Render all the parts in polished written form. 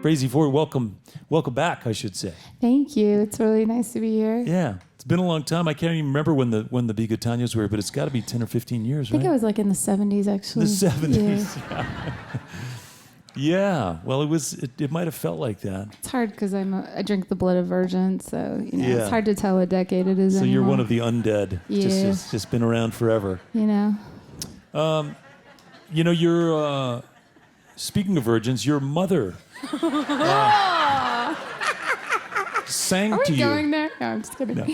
Frazey Ford, welcome back, I should say. Thank you. It's really nice to be here. Yeah, it's been a long time. I can't even remember when the Bigatanias were, but it's got to be 10 or 15 years, right? I think it was like in the 70s, actually. The 70s. Yeah. Yeah. Well, it might have felt like that. It's hard because I drink the blood of virgins, so Yeah. it's hard to tell what decade it is So anymore. you're one of the undead. Yeah. Just been around forever. You're speaking of virgins, your mother sang Are to we you. going there? No, I'm just kidding. No.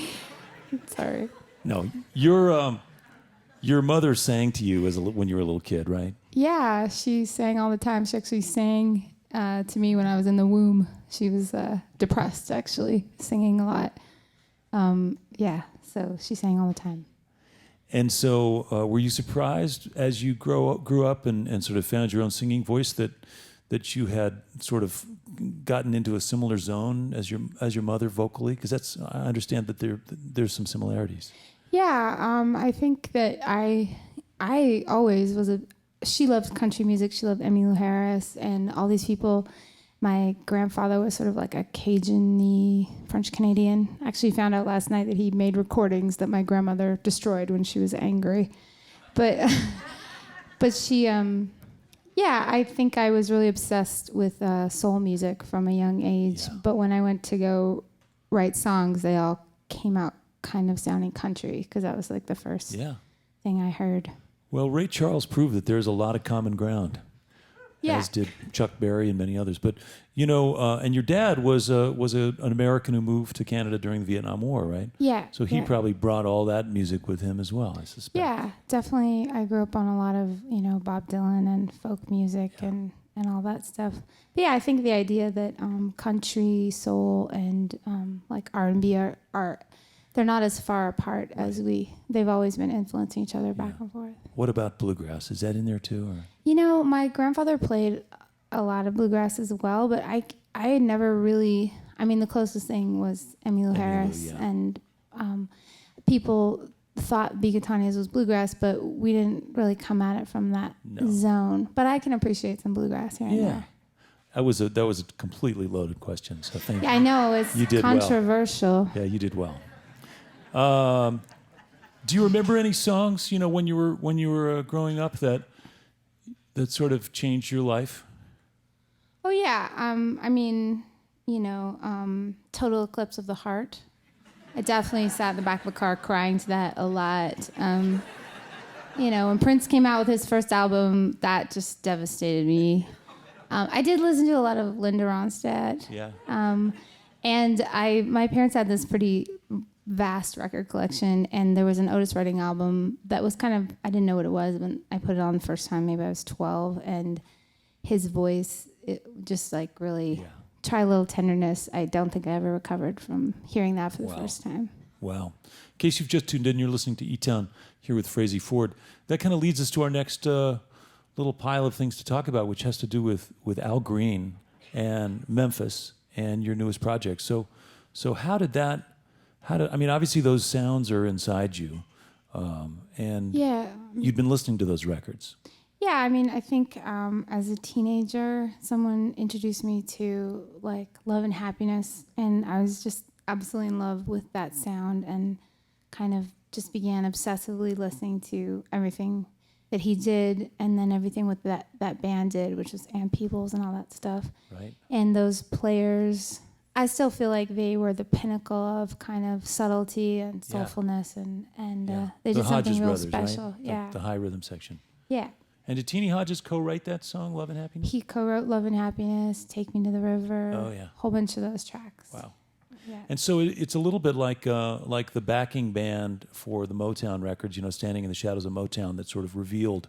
Sorry. No, your mother sang to you when you were a little kid, right? Yeah, she sang all the time. She actually sang to me when I was in the womb. She was depressed, actually, singing a lot. So she sang all the time. And so were you surprised as you grew up and sort of found your own singing voice that you had sort of gotten into a similar zone as your mother vocally? Because I understand that there's some similarities. Yeah, I think that I always was she loved country music. She loved Emmylou Harris and all these people. My grandfather was sort of like a Cajun-y French Canadian. Actually found out last night that he made recordings that my grandmother destroyed when she was angry. But she, I think I was really obsessed with soul music from a young age. Yeah. But when I went to go write songs, they all came out kind of sounding country because that was like the first thing I heard. Well, Ray Charles proved that there's a lot of common ground. Yeah. As did Chuck Berry and many others. But, and your dad was an American who moved to Canada during the Vietnam War, right? Yeah. So he probably brought all that music with him as well, I suspect. Yeah, definitely. I grew up on a lot of, Bob Dylan and folk music and all that stuff. But yeah, I think the idea that country, soul, and like R&B are they're not as far apart as they've always been influencing each other back and forth. What about bluegrass? Is that in there too? Or? My grandfather played a lot of bluegrass as well, but I had never really, the closest thing was Emmylou Harris. Yeah. And people thought Bigatanias was bluegrass, but we didn't really come at it from that zone. But I can appreciate some bluegrass here and there. That was a completely loaded question, so thank you. Yeah, I know, it's controversial. Well. Yeah, you did well. Do you remember any songs, when you were growing up that sort of changed your life? Oh yeah, Total Eclipse of the Heart. I definitely sat in the back of a car crying to that a lot. When Prince came out with his first album, that just devastated me. I did listen to a lot of Linda Ronstadt. Yeah. And my parents had this pretty vast record collection, and there was an Otis Redding album that was kind of, I didn't know what it was when I put it on the first time. Maybe I was 12, and his voice, it just like really Try a Little Tenderness. I don't think I ever recovered from hearing that for the first time. Wow. In case you've just tuned in, you're listening to eTown here with Frazey Ford. That kind of leads us to our next little pile of things to talk about, which has to do with Al Green and Memphis and your newest project. So obviously those sounds are inside you, and you'd been listening to those records. Yeah, I think as a teenager, someone introduced me to like Love and Happiness, and I was just absolutely in love with that sound and kind of just began obsessively listening to everything that he did, and then everything with that band did, which was Ann Peebles and all that stuff. Right. And those players, I still feel like they were the pinnacle of kind of subtlety and soulfulness, and they did something real special. Right? Yeah. The high rhythm section. Yeah. And did Teenie Hodges co-write that song, Love and Happiness? He co-wrote Love and Happiness, Take Me to the River. Oh, yeah. A whole bunch of those tracks. Wow. Yeah. And so it's a little bit like the backing band for the Motown records, Standing in the Shadows of Motown, that sort of revealed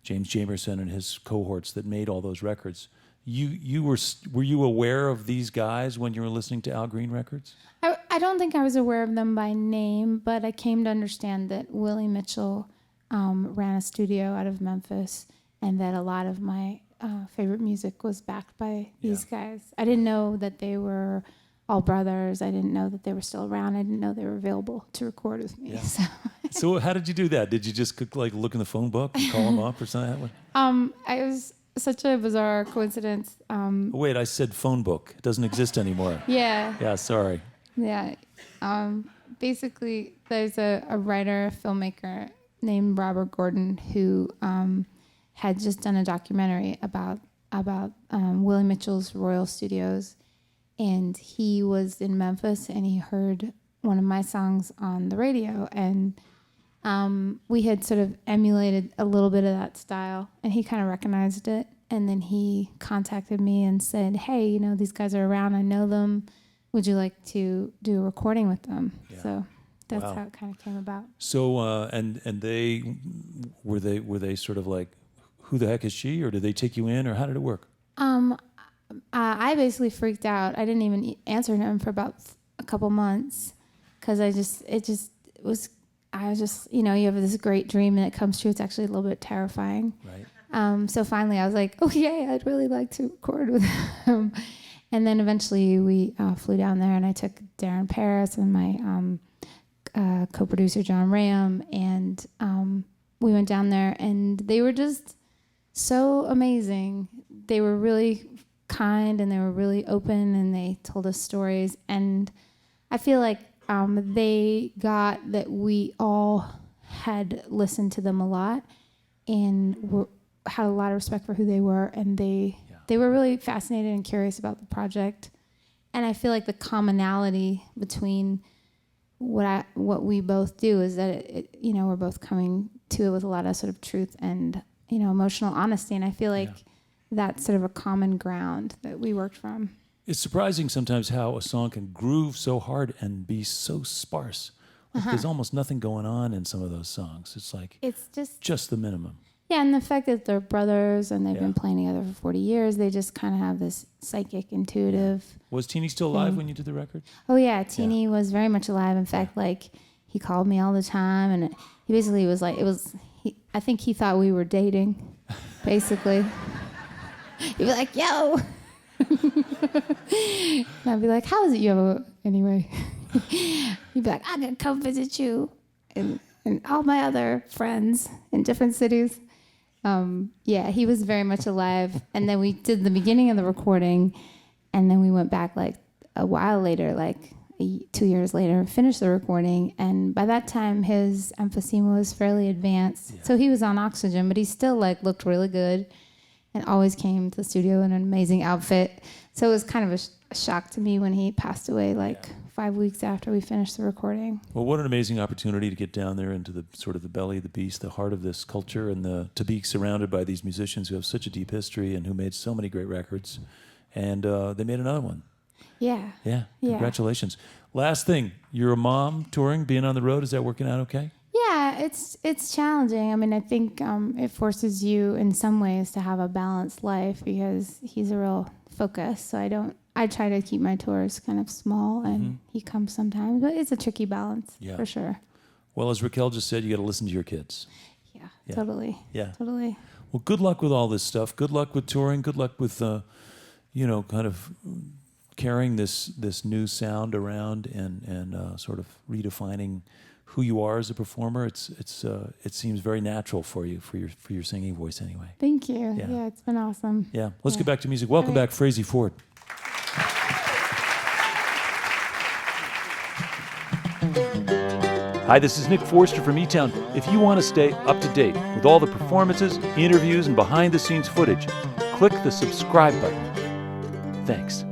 James Jamerson and his cohorts that made all those records. Were you aware of these guys when you were listening to Al Green records? I don't think I was aware of them by name, but I came to understand that Willie Mitchell ran a studio out of Memphis, and that a lot of my favorite music was backed by these guys. I didn't know that they were all brothers. I didn't know that they were still around. I didn't know they were available to record with me. Yeah. So how did you do that? Did you just look in the phone book and call them up or something? I such a bizarre coincidence. Wait, I said phone book. It doesn't exist anymore. Yeah. Yeah, sorry. Yeah. Basically, there's a writer, filmmaker named Robert Gordon who had just done a documentary about Willie Mitchell's Royal Studios, and he was in Memphis and he heard one of my songs on the radio, and we had sort of emulated a little bit of that style, and he kind of recognized it, and then he contacted me and said, "Hey, you know, these guys are around. I know them. Would you like to do a recording with them?" Yeah. So that's Wow. how it kind of came about. So, and they were they sort of like, who the heck is she, or did they take you in, or how did it work? I basically freaked out. I didn't even answer him for about a couple months because I was, you know, you have this great dream and it comes true. It's actually a little bit terrifying. Right. So finally I was like, okay, I'd really like to record with him. And then eventually we flew down there, and I took Darren Paris and my co-producer John Ram, and we went down there, and they were just so amazing. They were really kind, and they were really open, and they told us stories. And I feel like they got that we all had listened to them a lot and had a lot of respect for who they were, and they were really fascinated and curious about the project. And I feel like the commonality between what we both do is that it, you know, we're both coming to it with a lot of sort of truth and, you know, emotional honesty. And I feel like that's sort of a common ground that we worked from. It's surprising sometimes how a song can groove so hard and be so sparse. Like there's almost nothing going on in some of those songs. It's like It's just the minimum. Yeah, and the fact that they're brothers and they've been playing together for 40 years, they just kind of have this psychic, intuitive. Was Teeny still alive when you did the record? Oh yeah, Teeny was very much alive. In fact, like he called me all the time, and he basically was like, I think he thought we were dating, basically. He'd be like, "Yo," and I'd be like, "How is it you anyway?" He'd be like, "I'm gonna come visit you and all my other friends in different cities." Yeah, he was very much alive. And then we did the beginning of the recording, and then we went back like a while later, like 2 years later, finished the recording. And by that time, his emphysema was fairly advanced. Yeah. So he was on oxygen, but he still like looked really good and always came to the studio in an amazing outfit. So it was kind of a shock to me when he passed away, like 5 weeks after we finished the recording. Well, what an amazing opportunity to get down there into the sort of the belly of the beast, the heart of this culture, and to be surrounded by these musicians who have such a deep history and who made so many great records. And they made another one. Yeah. Yeah. Congratulations. Last thing, you're a mom touring, being on the road. Is that working out okay? Yeah, it's challenging. I mean, I think it forces you in some ways to have a balanced life because he's a real focus. So I try to keep my tours kind of small, and he comes sometimes, but it's a tricky balance for sure. Well, as Raquel just said, you got to listen to your kids. Yeah, totally. Yeah. Totally. Well, good luck with all this stuff. Good luck with touring. Good luck with, kind of carrying this new sound around and sort of redefining who you are as a performer. It seems very natural for you, for your singing voice anyway. Thank you. Yeah, it's been awesome. Yeah. Let's get back to music. Welcome back, Frazey Ford. Hi, this is Nick Forster from eTown. If you want to stay up to date with all the performances, interviews, and behind-the-scenes footage, click the subscribe button. Thanks.